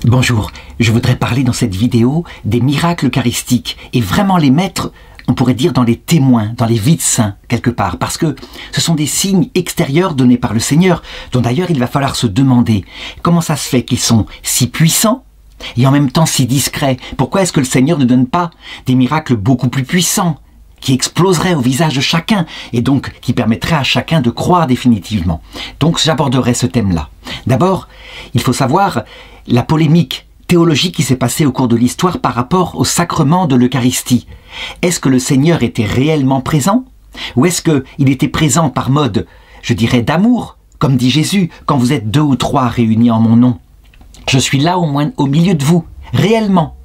Bonjour, je voudrais parler dans cette vidéo des miracles eucharistiques et vraiment les mettre, on pourrait dire, dans les témoins, dans les vies de saints, quelque part, parce que ce sont des signes extérieurs donnés par le Seigneur, dont d'ailleurs il va falloir se demander comment ça se fait qu'ils sont si puissants et en même temps si discrets. Pourquoi est-ce que le Seigneur ne donne pas des miracles beaucoup plus puissants, qui exploseraient au visage de chacun et donc qui permettraient à chacun de croire définitivement? Donc j'aborderai ce thème-là. D'abord, il faut savoir la polémique théologique qui s'est passée au cours de l'histoire par rapport au sacrement de l'Eucharistie. Est-ce que le Seigneur était réellement présent? Ou est-ce qu'il était présent par mode, je dirais, d'amour, comme dit Jésus, quand vous êtes 2 ou 3 réunis en mon nom? Je suis là au milieu de vous, réellement.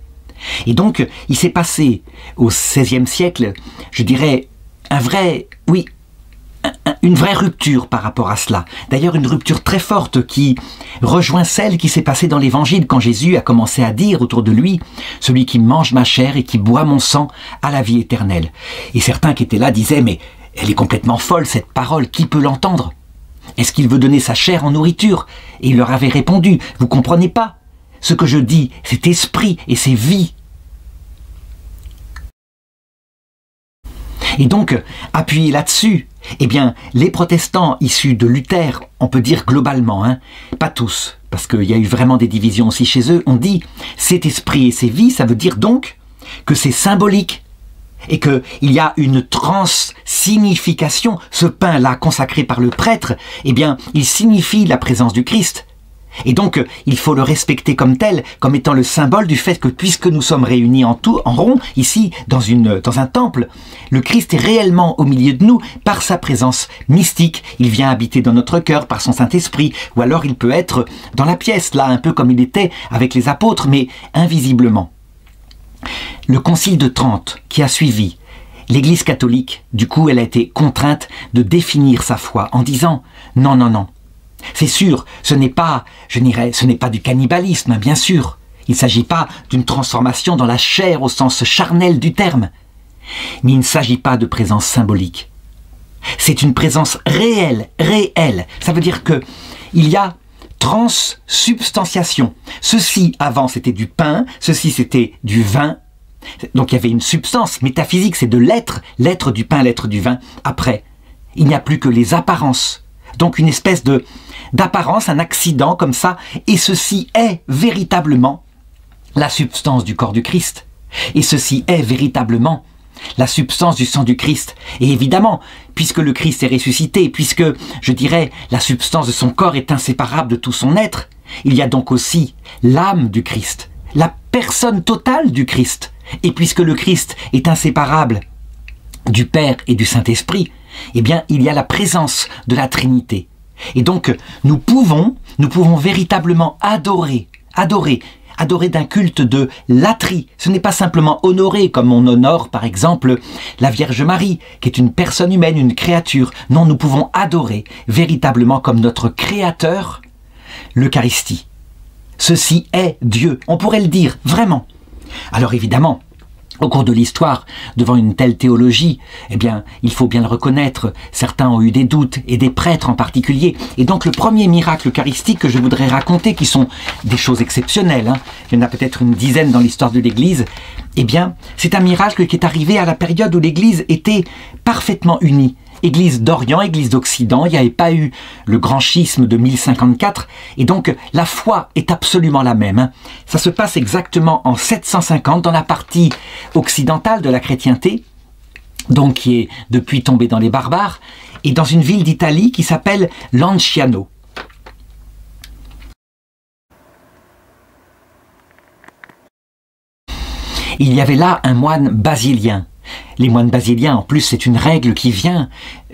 Et donc, il s'est passé au XVIe siècle, je dirais, une vraie rupture par rapport à cela. D'ailleurs, une rupture très forte qui rejoint celle qui s'est passée dans l'Évangile quand Jésus a commencé à dire autour de lui « Celui qui mange ma chair et qui boit mon sang a la vie éternelle ». Et certains qui étaient là disaient « Mais elle est complètement folle cette parole, qui peut l'entendre? Est-ce qu'il veut donner sa chair en nourriture ?» Et il leur avait répondu « Vous comprenez pas? Ce que je dis, c'est esprit et c'est vie. » Et donc, appuyé là-dessus, eh bien, les protestants issus de Luther, on peut dire globalement, pas tous, parce qu'il y a eu vraiment des divisions aussi chez eux, on dit « c'est esprit et c'est vie », ça veut dire donc que c'est symbolique et qu'il y a une trans-signification. Ce pain-là consacré par le prêtre, eh bien, il signifie la présence du Christ. Et donc, il faut le respecter comme tel, comme étant le symbole du fait que puisque nous sommes réunis en rond, ici, dans un temple, le Christ est réellement au milieu de nous par sa présence mystique. Il vient habiter dans notre cœur par son Saint-Esprit, ou alors il peut être dans la pièce, là, un peu comme il était avec les apôtres, mais invisiblement. Le Concile de Trente, qui a suivi, l'Église catholique, du coup, elle a été contrainte de définir sa foi en disant « Non, non, non. C'est sûr, ce n'est pas, ce n'est pas du cannibalisme, bien sûr. Il ne s'agit pas d'une transformation dans la chair au sens charnel du terme. Mais il ne s'agit pas de présence symbolique. C'est une présence réelle, réelle. Ça veut dire que il y a transsubstantiation. Ceci, avant, c'était du pain, ceci, c'était du vin. Donc il y avait une substance métaphysique, c'est de l'être, l'être du pain, l'être du vin. Après, il n'y a plus que les apparences. Donc une espèce d'apparence, un accident comme ça, et ceci est véritablement la substance du corps du Christ. Et ceci est véritablement la substance du sang du Christ. Et évidemment, puisque le Christ est ressuscité, puisque, je dirais, la substance de son corps est inséparable de tout son être, il y a donc aussi l'âme du Christ, la personne totale du Christ. Et puisque le Christ est inséparable du Père et du Saint-Esprit, eh bien, il y a la présence de la Trinité. Et donc, nous pouvons véritablement adorer d'un culte de latrie. Ce n'est pas simplement honorer comme on honore, par exemple, la Vierge Marie, qui est une personne humaine, une créature. Non, nous pouvons adorer véritablement comme notre Créateur l'Eucharistie. Ceci est Dieu. On pourrait le dire, vraiment. Alors évidemment, au cours de l'histoire, devant une telle théologie, eh bien, il faut bien le reconnaître, certains ont eu des doutes, et des prêtres en particulier. Et donc le premier miracle eucharistique que je voudrais raconter, qui sont des choses exceptionnelles, il y en a peut-être une dizaine dans l'histoire de l'Église, eh bien, c'est un miracle qui est arrivé à la période où l'Église était parfaitement unie. Église d'Orient, Église d'Occident, il n'y avait pas eu le grand schisme de 1054, et donc la foi est absolument la même. Ça se passe exactement en 750 dans la partie occidentale de la chrétienté, donc qui est depuis tombée dans les barbares, et dans une ville d'Italie qui s'appelle Lanciano. Il y avait là un moine basilien. Les moines basiliens, en plus, c'est une règle qui vient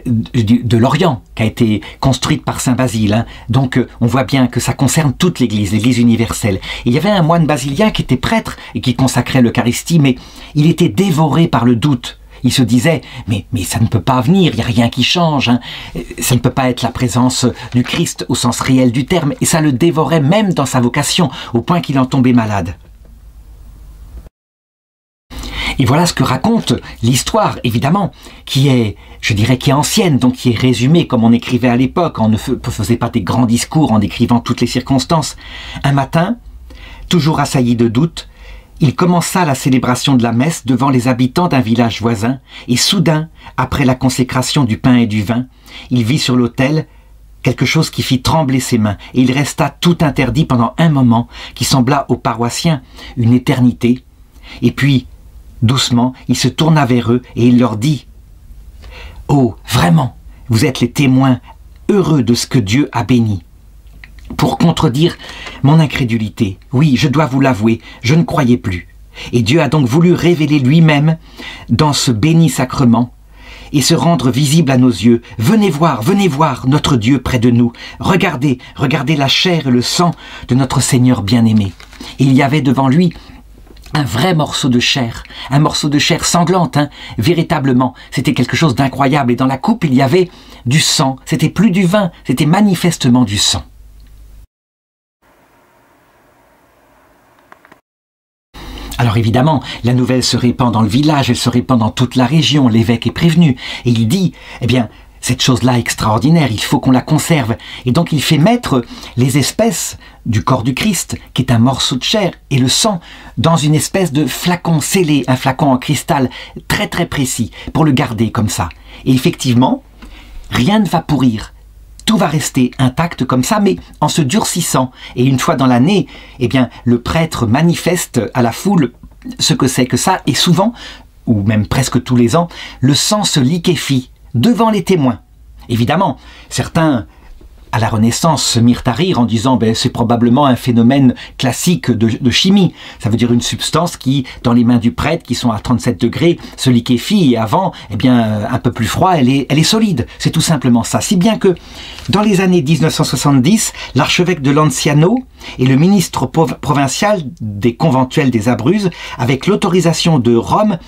de l'Orient, qui a été construite par Saint Basile. Donc, on voit bien que ça concerne toute l'Église, l'Église universelle. Et il y avait un moine basilien qui était prêtre et qui consacrait l'Eucharistie, mais il était dévoré par le doute. Il se disait, mais ça ne peut pas venir, il n'y a rien qui change. Ça ne peut pas être la présence du Christ au sens réel du terme. Et ça le dévorait même dans sa vocation, au point qu'il en tombait malade. Et voilà ce que raconte l'histoire, évidemment, qui est, je dirais, qui est ancienne, donc qui est résumée comme on écrivait à l'époque. On ne faisait pas des grands discours en décrivant toutes les circonstances. Un matin, Toujours assailli de doutes, il commença la célébration de la messe devant les habitants d'un village voisin, et soudain, après la consécration du pain et du vin, il vit sur l'autel quelque chose qui fit trembler ses mains, et il resta tout interdit pendant un moment qui sembla aux paroissiens une éternité. Et puis, doucement, il se tourna vers eux et il leur dit « Oh, vraiment, vous êtes les témoins heureux de ce que Dieu a béni. Pour contredire mon incrédulité, oui, je dois vous l'avouer, je ne croyais plus. Et Dieu a donc voulu révéler lui-même dans ce béni sacrement et se rendre visible à nos yeux. Venez voir notre Dieu près de nous. Regardez, regardez la chair et le sang de notre Seigneur bien-aimé. » Il y avait devant lui un vrai morceau de chair, un morceau de chair sanglante, hein, véritablement. C'était quelque chose d'incroyable. Et dans la coupe, il y avait du sang. C'était plus du vin, c'était manifestement du sang. Alors évidemment, la nouvelle se répand dans le village, elle se répand dans toute la région, l'évêque est prévenu, et il dit, eh bien, cette chose-là extraordinaire, il faut qu'on la conserve. Et donc il fait mettre les espèces du corps du Christ, qui est un morceau de chair, et le sang, dans une espèce de flacon scellé, un flacon en cristal très très précis, pour le garder comme ça. Et effectivement, rien ne va pourrir. Tout va rester intact comme ça, mais en se durcissant. Et une fois dans l'année, eh bien, le prêtre manifeste à la foule ce que c'est que ça. Et souvent, ou même presque tous les ans, le sang se liquéfie devant les témoins. Évidemment, certains, à la Renaissance, se mirent à rire en disant ben, c'est probablement un phénomène classique de chimie. Ça veut dire une substance qui, dans les mains du prêtre, qui sont à 37 degrés, se liquéfie et avant, eh bien, un peu plus froid, elle est solide. C'est tout simplement ça. Si bien que, dans les années 1970, l'archevêque de Lanciano et le ministre provincial des conventuels des Abruzzes, avec l'autorisation de Rome,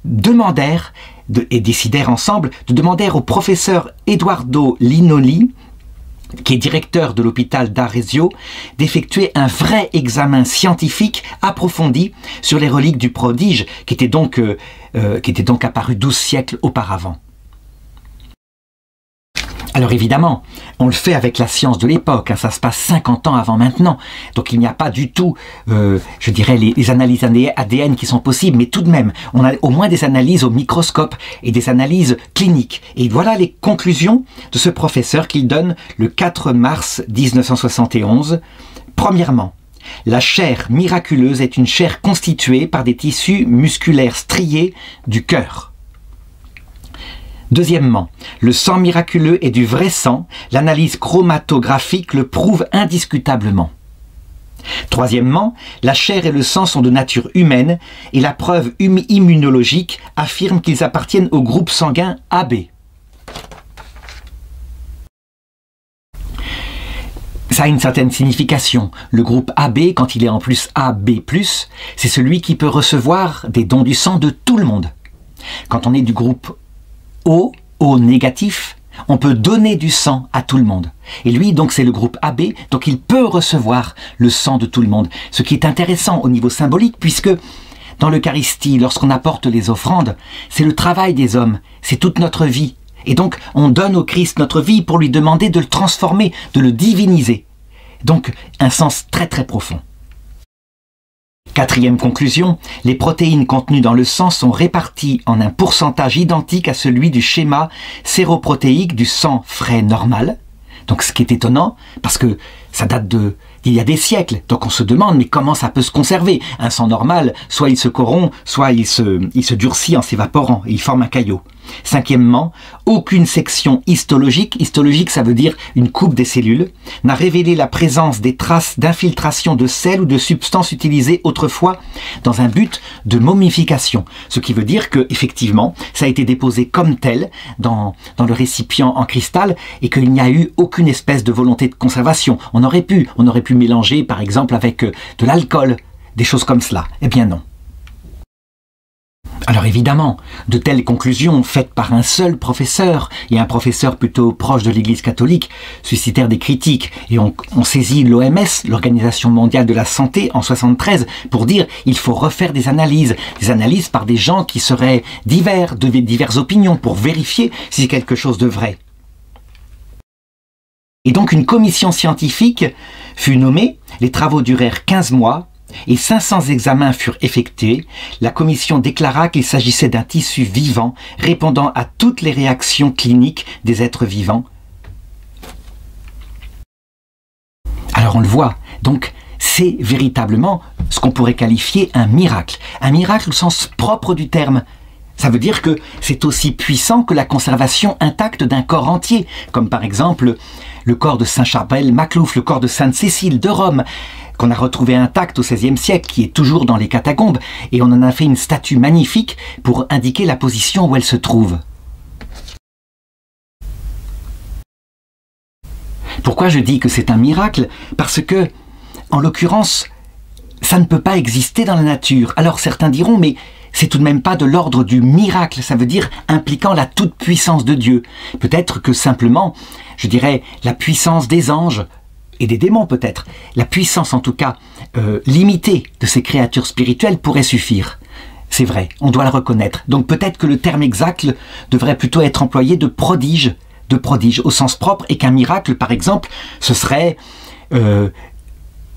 demandèrent, et décidèrent ensemble, de demander au professeur Eduardo Linoli, qui est directeur de l'hôpital d'Arezzo, d'effectuer un vrai examen scientifique approfondi sur les reliques du prodige qui étaient donc apparues 12 siècles auparavant. Alors évidemment, on le fait avec la science de l'époque, hein, ça se passe 50 ans avant maintenant, donc il n'y a pas du tout, je dirais, les analyses ADN qui sont possibles, mais tout de même, on a au moins des analyses au microscope et des analyses cliniques. Et voilà les conclusions de ce professeur qu'il donne le 4 mars 1971. Premièrement, la chair miraculeuse est une chair constituée par des tissus musculaires striés du cœur. Deuxièmement, le sang miraculeux est du vrai sang, l'analyse chromatographique le prouve indiscutablement. Troisièmement, la chair et le sang sont de nature humaine et la preuve immunologique affirme qu'ils appartiennent au groupe sanguin AB. Ça a une certaine signification. Le groupe AB, quand il est en plus AB+, c'est celui qui peut recevoir des dons du sang de tout le monde. Quand on est du groupe O négatif, on peut donner du sang à tout le monde. Et lui, donc, c'est le groupe AB, donc il peut recevoir le sang de tout le monde. Ce qui est intéressant au niveau symbolique, puisque dans l'Eucharistie, lorsqu'on apporte les offrandes, c'est le travail des hommes, c'est toute notre vie. Et donc, on donne au Christ notre vie pour lui demander de le transformer, de le diviniser. Donc, un sens très très profond. Quatrième conclusion, les protéines contenues dans le sang sont réparties en un pourcentage identique à celui du schéma séroprotéique du sang frais normal. Donc ce qui est étonnant, parce que ça date d'il y a des siècles. Donc on se demande, mais comment ça peut se conserver? Un sang normal, soit il se corrompt, soit il se durcit en s'évaporant, et il forme un caillot. Cinquièmement, aucune section histologique, histologique ça veut dire une coupe des cellules, n'a révélé la présence des traces d'infiltration de sels ou de substances utilisées autrefois dans un but de momification. Ce qui veut dire que effectivement, ça a été déposé comme tel dans le récipient en cristal et qu'il n'y a eu aucune espèce de volonté de conservation. On aurait pu mélanger par exemple avec de l'alcool, des choses comme cela. Eh bien non. Alors évidemment, de telles conclusions faites par un seul professeur, et un professeur plutôt proche de l'Église catholique, suscitèrent des critiques. Et on saisit l'OMS, l'Organisation mondiale de la santé, en 1973, pour dire il faut refaire des analyses par des gens qui seraient de diverses opinions, pour vérifier si c'est quelque chose de vrai. Et donc une commission scientifique fut nommée, les travaux durèrent 15 mois, et 500 examens furent effectués, la commission déclara qu'il s'agissait d'un tissu vivant répondant à toutes les réactions cliniques des êtres vivants. Alors on le voit, donc c'est véritablement ce qu'on pourrait qualifier un miracle au sens propre du terme. Ça veut dire que c'est aussi puissant que la conservation intacte d'un corps entier, comme par exemple le corps de Saint Charbel Maclouf, le corps de Sainte Cécile de Rome, qu'on a retrouvé intact au XVIe siècle, qui est toujours dans les catacombes, et on en a fait une statue magnifique pour indiquer la position où elle se trouve. Pourquoi je dis que c'est un miracle? Parce que, en l'occurrence, ça ne peut pas exister dans la nature. Alors certains diront, mais c'est tout de même pas de l'ordre du miracle, ça veut dire impliquant la toute-puissance de Dieu. Peut-être que simplement, je dirais, la puissance des anges, et des démons peut-être, la puissance en tout cas limitée de ces créatures spirituelles pourrait suffire. C'est vrai, on doit le reconnaître. Donc peut-être que le terme exact devrait plutôt être employé de prodige au sens propre, et qu'un miracle, par exemple, ce serait le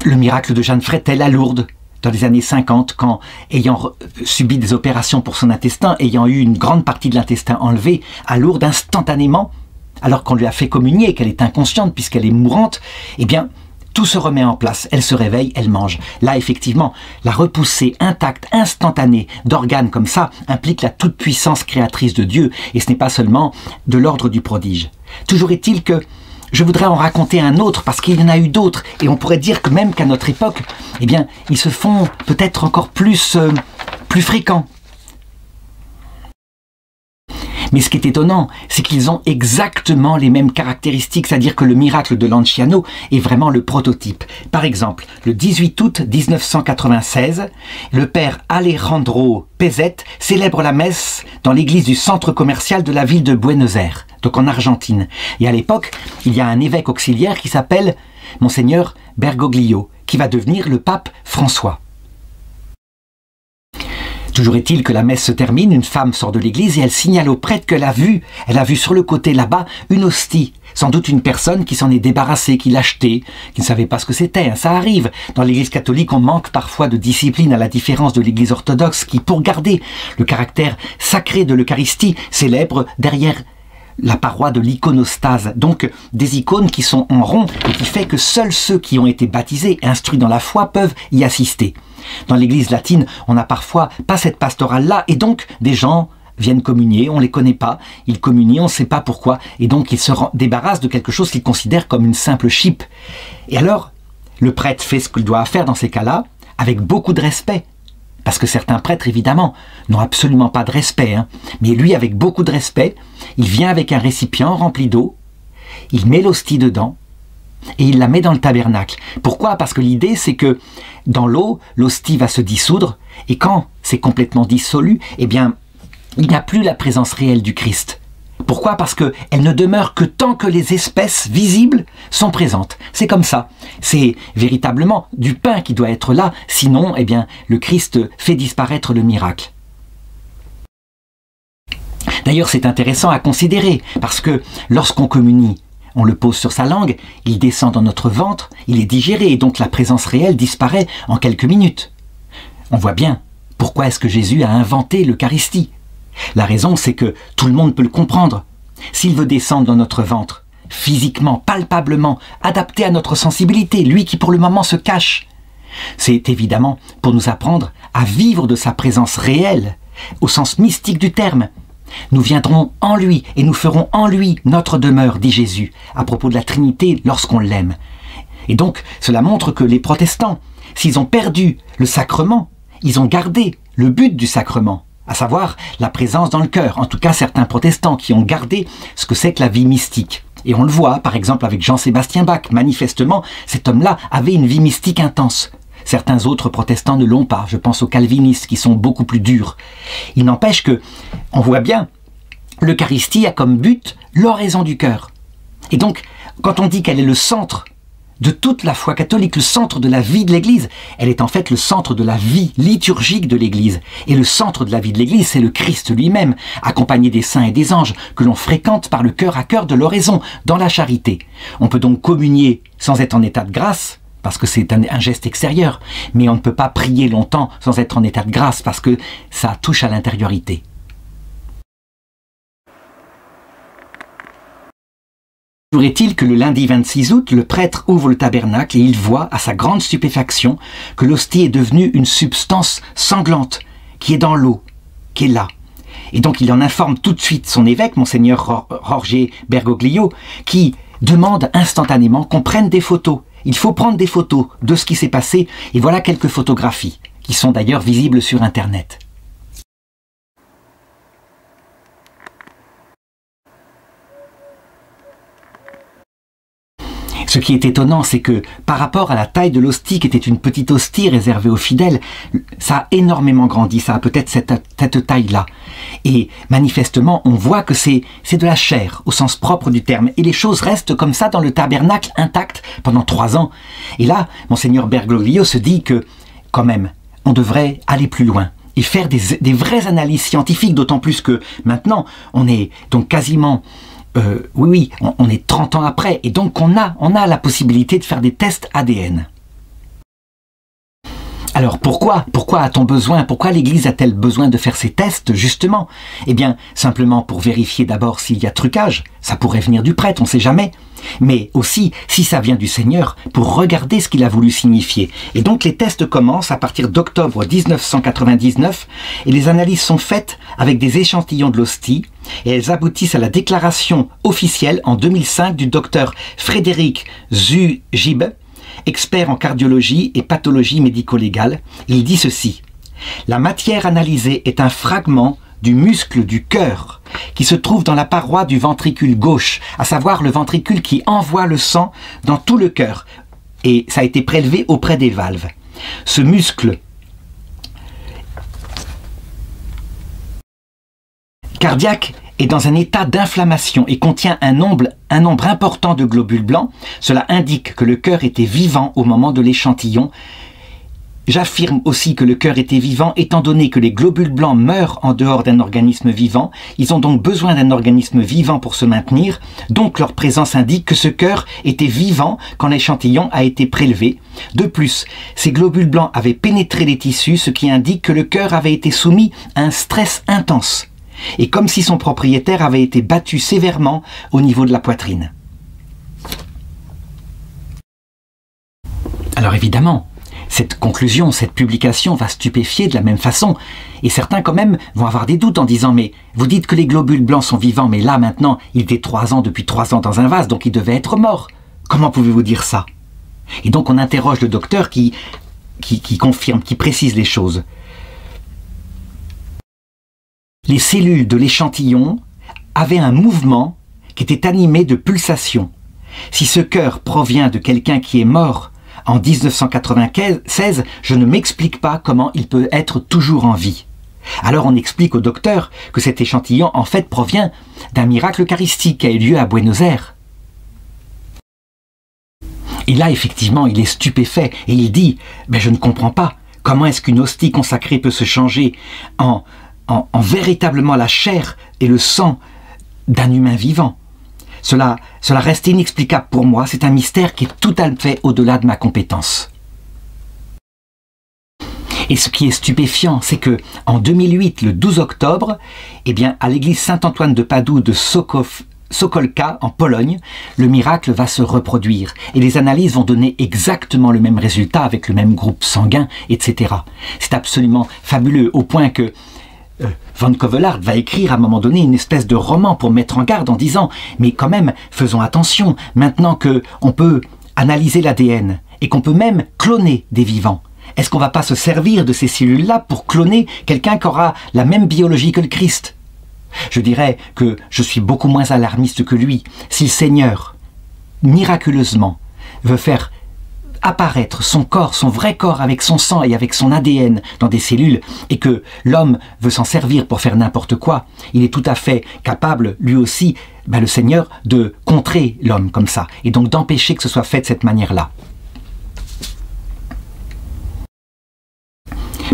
miracle de Jeanne Frétel à Lourdes, dans les années 50, quand, ayant subi des opérations pour son intestin, ayant eu une grande partie de l'intestin enlevé, à Lourdes, instantanément, alors qu'on lui a fait communier, qu'elle est inconsciente puisqu'elle est mourante, eh bien, tout se remet en place. Elle se réveille, elle mange. Là, effectivement, la repoussée intacte, instantanée d'organes comme ça implique la toute-puissance créatrice de Dieu, et ce n'est pas seulement de l'ordre du prodige. Toujours est-il que je voudrais en raconter un autre, parce qu'il y en a eu d'autres, et on pourrait dire que même qu'à notre époque, eh bien, ils se font peut-être encore plus fréquents. Mais ce qui est étonnant, c'est qu'ils ont exactement les mêmes caractéristiques, c'est-à-dire que le miracle de Lanciano est vraiment le prototype. Par exemple, le 18 août 1996, le père Alejandro Pezet célèbre la messe dans l'église du centre commercial de la ville de Buenos Aires, donc en Argentine. Et à l'époque, il y a un évêque auxiliaire qui s'appelle Monseigneur Bergoglio, qui va devenir le pape François. Toujours est-il que la messe se termine, une femme sort de l'église et elle signale au prêtre qu'elle a vu sur le côté là-bas une hostie. Sans doute une personne qui s'en est débarrassée, qui l'a achetée, qui ne savait pas ce que c'était. Ça arrive. Dans l'église catholique, on manque parfois de discipline, à la différence de l'église orthodoxe qui, pour garder le caractère sacré de l'Eucharistie, célèbre derrière la paroi de l'iconostase, donc des icônes qui sont en rond et qui fait que seuls ceux qui ont été baptisés et instruits dans la foi peuvent y assister. Dans l'église latine, on n'a parfois pas cette pastorale-là, et donc des gens viennent communier, on ne les connaît pas, ils communient, on ne sait pas pourquoi, et donc ils se débarrassent de quelque chose qu'ils considèrent comme une simple chipe. Et alors, le prêtre fait ce qu'il doit faire dans ces cas-là, avec beaucoup de respect. Parce que certains prêtres, évidemment, n'ont absolument pas de respect, mais lui, avec beaucoup de respect, il vient avec un récipient rempli d'eau, il met l'hostie dedans, et il la met dans le tabernacle. Pourquoi? Parce que l'idée, c'est que dans l'eau, l'hostie va se dissoudre, et quand c'est complètement dissolu, eh bien, il n'y a plus la présence réelle du Christ. Pourquoi? Parce qu'elle ne demeure que tant que les espèces visibles sont présentes. C'est comme ça. C'est véritablement du pain qui doit être là, sinon, eh bien, le Christ fait disparaître le miracle. D'ailleurs, c'est intéressant à considérer, parce que lorsqu'on communie, on le pose sur sa langue, il descend dans notre ventre, il est digéré, et donc la présence réelle disparaît en quelques minutes. On voit bien pourquoi est-ce que Jésus a inventé l'Eucharistie. La raison, c'est que tout le monde peut le comprendre. S'il veut descendre dans notre ventre, physiquement, palpablement, adapté à notre sensibilité, lui qui pour le moment se cache, c'est évidemment pour nous apprendre à vivre de sa présence réelle, au sens mystique du terme. Nous viendrons en lui et nous ferons en lui notre demeure, dit Jésus, à propos de la Trinité lorsqu'on l'aime. Et donc, cela montre que les protestants, s'ils ont perdu le sacrement, ils ont gardé le but du sacrement, à savoir la présence dans le cœur. En tout cas, certains protestants qui ont gardé ce que c'est que la vie mystique. Et on le voit, par exemple, avec Jean-Sébastien Bach. Manifestement, cet homme-là avait une vie mystique intense. Certains autres protestants ne l'ont pas. Je pense aux calvinistes qui sont beaucoup plus durs. Il n'empêche que, on voit bien, l'Eucharistie a comme but l'oraison du cœur. Et donc, quand on dit qu'elle est le centre de toute la foi catholique, le centre de la vie de l'Église, elle est en fait le centre de la vie liturgique de l'Église. Et le centre de la vie de l'Église, c'est le Christ lui-même, accompagné des saints et des anges, que l'on fréquente par le cœur à cœur de l'oraison, dans la charité. On peut donc communier sans être en état de grâce, parce que c'est un geste extérieur, mais on ne peut pas prier longtemps sans être en état de grâce, parce que ça touche à l'intériorité. Toujours est-il que le lundi 26 août, le prêtre ouvre le tabernacle et il voit, à sa grande stupéfaction, que l'hostie est devenue une substance sanglante, qui est dans l'eau, qui est là. Et donc il en informe tout de suite son évêque, monseigneur Jorge Bergoglio, qui demande instantanément qu'on prenne des photos. Il faut prendre des photos de ce qui s'est passé, et voilà quelques photographies, qui sont d'ailleurs visibles sur Internet. Ce qui est étonnant, c'est que par rapport à la taille de l'hostie, qui était une petite hostie réservée aux fidèles, ça a énormément grandi, ça a peut-être cette taille-là. Et manifestement, on voit que c'est de la chair, au sens propre du terme. Et les choses restent comme ça dans le tabernacle intact pendant 3 ans. Et là, monseigneur Bergoglio se dit que, quand même, on devrait aller plus loin et faire des vraies analyses scientifiques, d'autant plus que maintenant, on est donc quasiment... oui, on est 30 ans après, et donc on a la possibilité de faire des tests ADN. Alors pourquoi a-t-on besoin, pourquoi l'Église a-t-elle besoin de faire ces tests, justement? Eh bien, simplement pour vérifier d'abord s'il y a trucage, ça pourrait venir du prêtre, on ne sait jamais, mais aussi, si ça vient du Seigneur, pour regarder ce qu'il a voulu signifier. Et donc les tests commencent à partir d'octobre 1999, et les analyses sont faites avec des échantillons de l'hostie, et elles aboutissent à la déclaration officielle en 2005 du docteur Frédéric Zugib, expert en cardiologie et pathologie médico-légale. Il dit ceci: la matière analysée est un fragment du muscle du cœur qui se trouve dans la paroi du ventricule gauche, à savoir le ventricule qui envoie le sang dans tout le cœur, et ça a été prélevé auprès des valves. Ce muscle cardiaque est dans un état d'inflammation et contient un nombre important de globules blancs. Cela indique que le cœur était vivant au moment de l'échantillon. J'affirme aussi que le cœur était vivant étant donné que les globules blancs meurent en dehors d'un organisme vivant. Ils ont donc besoin d'un organisme vivant pour se maintenir. Donc leur présence indique que ce cœur était vivant quand l'échantillon a été prélevé. De plus, ces globules blancs avaient pénétré les tissus, ce qui indique que le cœur avait été soumis à un stress intense, et comme si son propriétaire avait été battu sévèrement au niveau de la poitrine. Alors évidemment, cette conclusion, cette publication va stupéfier de la même façon, et certains quand même vont avoir des doutes en disant « mais vous dites que les globules blancs sont vivants, mais là maintenant, il était depuis 3 ans dans un vase, donc il devait être mort. Comment pouvez-vous dire ça ?» Et donc on interroge le docteur qui confirme, qui précise les choses. Les cellules de l'échantillon avaient un mouvement qui était animé de pulsations. Si ce cœur provient de quelqu'un qui est mort en 1996, je ne m'explique pas comment il peut être toujours en vie. Alors on explique au docteur que cet échantillon en fait provient d'un miracle eucharistique qui a eu lieu à Buenos Aires. Et là effectivement il est stupéfait et il dit « je ne comprends pas, comment est-ce qu'une hostie consacrée peut se changer en véritablement la chair et le sang d'un humain vivant. Cela reste inexplicable pour moi, c'est un mystère qui est tout à fait au-delà de ma compétence. » Et ce qui est stupéfiant, c'est que en 2008, le 12 octobre, à l'église Saint-Antoine de Padoue de Sokolka, en Pologne, le miracle va se reproduire et les analyses vont donner exactement le même résultat avec le même groupe sanguin, etc. C'est absolument fabuleux, au point que Van Covelard va écrire à un moment donné une espèce de roman pour mettre en garde en disant « mais quand même, faisons attention, maintenant qu'on peut analyser l'ADN et qu'on peut même cloner des vivants, est-ce qu'on ne va pas se servir de ces cellules-là pour cloner quelqu'un qui aura la même biologie que le Christ ?» Je dirais que je suis beaucoup moins alarmiste que lui. Si le Seigneur, miraculeusement, veut faire apparaître son corps, son vrai corps avec son sang et avec son ADN dans des cellules, et que l'homme veut s'en servir pour faire n'importe quoi, il est tout à fait capable, lui aussi, le Seigneur, de contrer l'homme comme ça, et donc d'empêcher que ce soit fait de cette manière-là.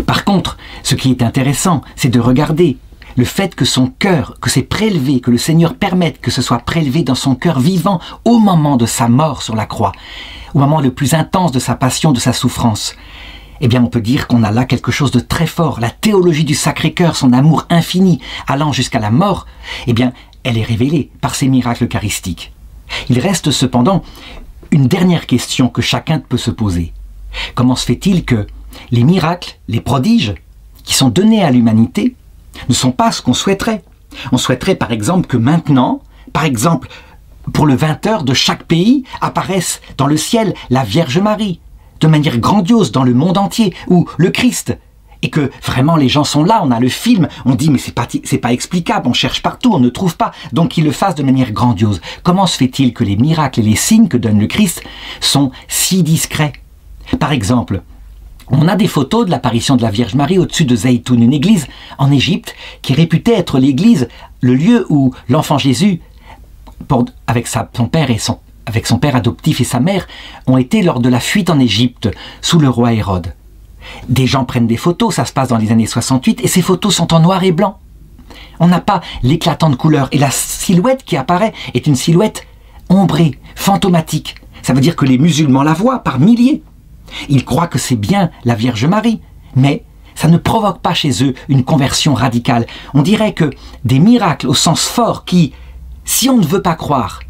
Par contre, ce qui est intéressant, c'est de regarder le fait que son cœur, que c'est prélevé, que le Seigneur permette que ce soit prélevé dans son cœur vivant au moment de sa mort sur la croix, au moment le plus intense de sa passion, de sa souffrance, eh bien on peut dire qu'on a là quelque chose de très fort. La théologie du Sacré-Cœur, son amour infini, allant jusqu'à la mort, eh bien elle est révélée par ces miracles eucharistiques. Il reste cependant une dernière question que chacun peut se poser. Comment se fait-il que les miracles, les prodiges, qui sont donnés à l'humanité, ne sont pas ce qu'on souhaiterait? On souhaiterait par exemple que maintenant, par exemple, pour le 20h de chaque pays, apparaisse dans le ciel la Vierge Marie, de manière grandiose dans le monde entier, ou le Christ, et que vraiment les gens sont là, on a le film, on dit mais c'est pas explicable, on cherche partout, on ne trouve pas, donc qu'ils le fassent de manière grandiose. Comment se fait-il que les miracles et les signes que donne le Christ sont si discrets? Par exemple, on a des photos de l'apparition de la Vierge Marie au-dessus de Zaytoun, une église en Égypte qui est réputée être l'église, le lieu où l'enfant Jésus, avec son père adoptif et sa mère, ont été lors de la fuite en Égypte sous le roi Hérode. Des gens prennent des photos, ça se passe dans les années 68, et ces photos sont en noir et blanc. On n'a pas l'éclatante couleur, et la silhouette qui apparaît est une silhouette ombrée, fantomatique. Ça veut dire que les musulmans la voient par milliers. Ils croient que c'est bien la Vierge Marie, mais ça ne provoque pas chez eux une conversion radicale. On dirait que des miracles au sens fort qui, si on ne veut pas croire,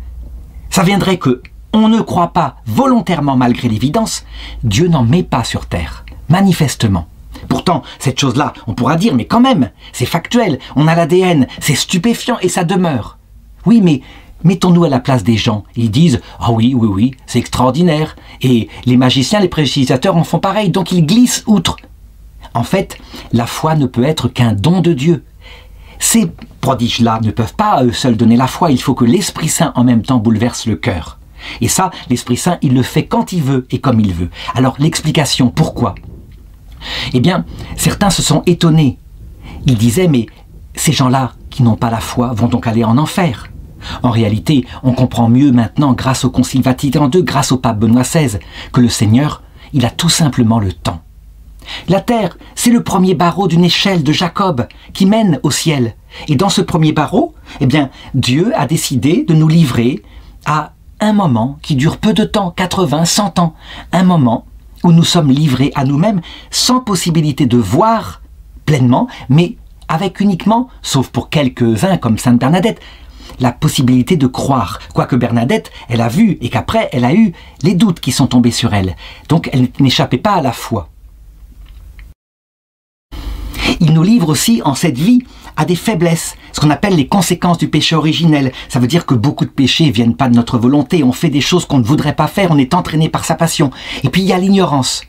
ça viendrait que on ne croit pas volontairement malgré l'évidence, Dieu n'en met pas sur terre, manifestement. Pourtant, cette chose-là, on pourra dire, mais quand même, c'est factuel, on a l'ADN, c'est stupéfiant et ça demeure. Oui, mais mettons-nous à la place des gens. Ils disent « Ah oui, oui, oui, c'est extraordinaire ». Et les magiciens, les prédicateurs en font pareil, donc ils glissent outre. En fait, la foi ne peut être qu'un don de Dieu. Ces prodiges-là ne peuvent pas à eux seuls donner la foi, il faut que l'Esprit Saint en même temps bouleverse le cœur. Et ça, l'Esprit Saint, il le fait quand il veut et comme il veut. Alors l'explication, pourquoi? Eh bien, certains se sont étonnés. Ils disaient « Mais ces gens-là qui n'ont pas la foi vont donc aller en enfer ». En réalité, on comprend mieux maintenant, grâce au Concile Vatican II, grâce au pape Benoît XVI, que le Seigneur, il a tout simplement le temps. La terre, c'est le premier barreau d'une échelle de Jacob qui mène au ciel. Et dans ce premier barreau, eh bien, Dieu a décidé de nous livrer à un moment qui dure peu de temps, 80, 100 ans, un moment où nous sommes livrés à nous-mêmes sans possibilité de voir pleinement, mais avec uniquement, sauf pour quelques-uns comme Sainte Bernadette, la possibilité de croire, quoique Bernadette, elle a vu et qu'après elle a eu les doutes qui sont tombés sur elle. Donc elle n'échappait pas à la foi. Il nous livre aussi en cette vie à des faiblesses, ce qu'on appelle les conséquences du péché originel. Ça veut dire que beaucoup de péchés ne viennent pas de notre volonté, on fait des choses qu'on ne voudrait pas faire, on est entraîné par sa passion. Et puis il y a l'ignorance.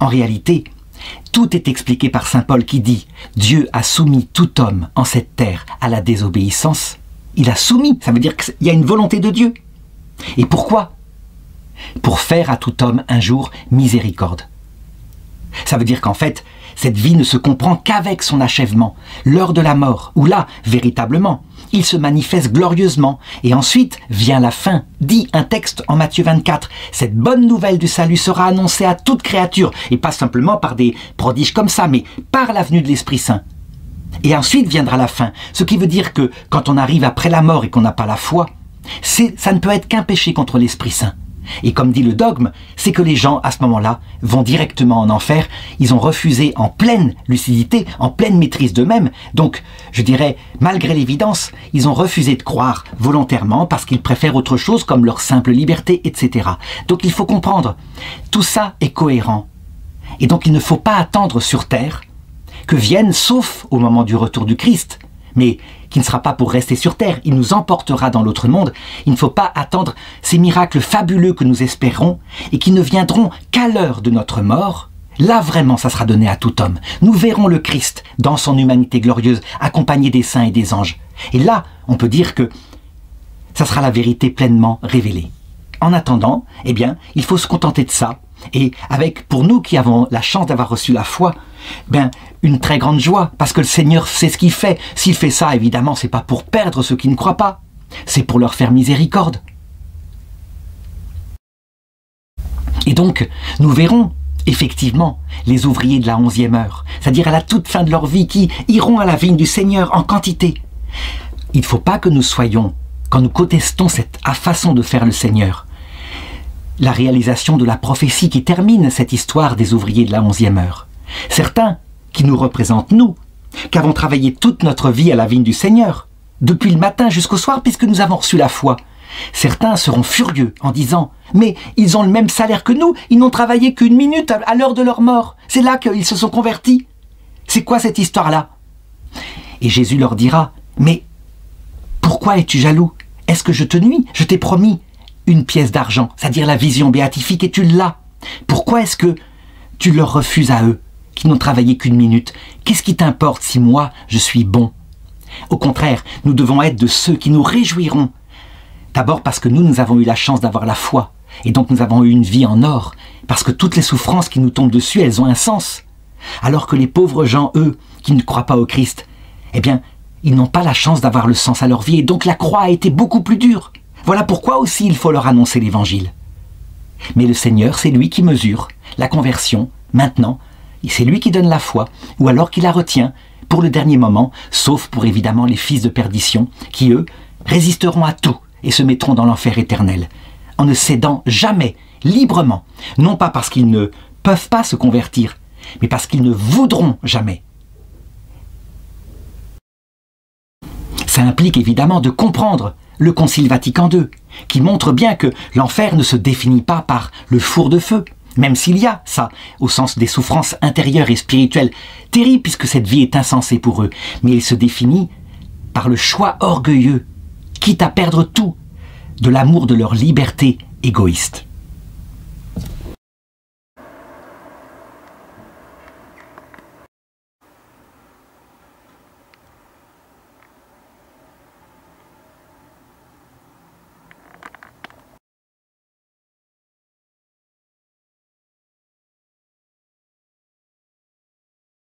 En réalité, tout est expliqué par saint Paul qui dit « Dieu a soumis tout homme en cette terre à la désobéissance ». Il a soumis, ça veut dire qu'il y a une volonté de Dieu. Et pourquoi? Pour faire à tout homme un jour miséricorde. Ça veut dire qu'en fait, cette vie ne se comprend qu'avec son achèvement, l'heure de la mort, où là, véritablement, il se manifeste glorieusement. Et ensuite vient la fin, dit un texte en Matthieu 24. Cette bonne nouvelle du salut sera annoncée à toute créature, et pas simplement par des prodiges comme ça, mais par la venue de l'Esprit Saint. Et ensuite viendra la fin, ce qui veut dire que quand on arrive après la mort et qu'on n'a pas la foi, ça ne peut être qu'un péché contre l'Esprit Saint. Et comme dit le dogme, c'est que les gens à ce moment-là vont directement en enfer, ils ont refusé en pleine lucidité, en pleine maîtrise d'eux-mêmes, donc je dirais, malgré l'évidence, ils ont refusé de croire volontairement parce qu'ils préfèrent autre chose comme leur simple liberté, etc. Donc il faut comprendre, tout ça est cohérent. Et donc il ne faut pas attendre sur terre que vienne, sauf au moment du retour du Christ, mais qui ne sera pas pour rester sur terre, il nous emportera dans l'autre monde. Il ne faut pas attendre ces miracles fabuleux que nous espérons et qui ne viendront qu'à l'heure de notre mort. Là vraiment ça sera donné à tout homme. Nous verrons le Christ dans son humanité glorieuse, accompagné des saints et des anges. Et là, on peut dire que ça sera la vérité pleinement révélée. En attendant, eh bien, il faut se contenter de ça. Et avec, pour nous qui avons la chance d'avoir reçu la foi, ben, une très grande joie, parce que le Seigneur sait ce qu'il fait. S'il fait ça, évidemment, c'est pas pour perdre ceux qui ne croient pas, c'est pour leur faire miséricorde. Et donc, nous verrons Effectivement, les ouvriers de la 11e heure, c'est-à-dire à la toute fin de leur vie, qui iront à la vigne du Seigneur en quantité. Il ne faut pas que nous soyons, quand nous contestons cette façon de faire le Seigneur, la réalisation de la prophétie qui termine cette histoire des ouvriers de la 11e heure. Certains, qui nous représentent nous, qu'avons travaillé toute notre vie à la vigne du Seigneur, depuis le matin jusqu'au soir, puisque nous avons reçu la foi. Certains seront furieux en disant « Mais ils ont le même salaire que nous, ils n'ont travaillé qu'une minute à l'heure de leur mort. C'est là qu'ils se sont convertis. C'est quoi cette histoire-là » Et Jésus leur dira « Mais pourquoi es-tu jaloux? Est-ce que je te nuis? Je t'ai promis une pièce d'argent, c'est-à-dire la vision béatifique, et tu l'as. Pourquoi est-ce que tu leur refuses à eux, qui n'ont travaillé qu'une minute? Qu'est-ce qui t'importe si moi, je suis bon? Au contraire, nous devons être de ceux qui nous réjouiront. D'abord parce que nous avons eu la chance d'avoir la foi, et donc nous avons eu une vie en or, parce que toutes les souffrances qui nous tombent dessus, elles ont un sens. Alors que les pauvres gens, eux, qui ne croient pas au Christ, eh bien, ils n'ont pas la chance d'avoir le sens à leur vie, et donc la croix a été beaucoup plus dure. Voilà pourquoi aussi il faut leur annoncer l'Évangile. Mais le Seigneur, c'est lui qui mesure la conversion, maintenant, et c'est lui qui donne la foi, ou alors qui la retient pour le dernier moment, sauf pour évidemment les fils de perdition, qui eux, résisteront à tout et se mettront dans l'enfer éternel, en ne cédant jamais, librement, non pas parce qu'ils ne peuvent pas se convertir, mais parce qu'ils ne voudront jamais. Ça implique évidemment de comprendre le Concile Vatican II, qui montre bien que l'enfer ne se définit pas par le four de feu, même s'il y a ça, au sens des souffrances intérieures et spirituelles terribles, puisque cette vie est insensée pour eux, mais il se définit par le choix orgueilleux, quitte à perdre tout, de l'amour de leur liberté égoïste.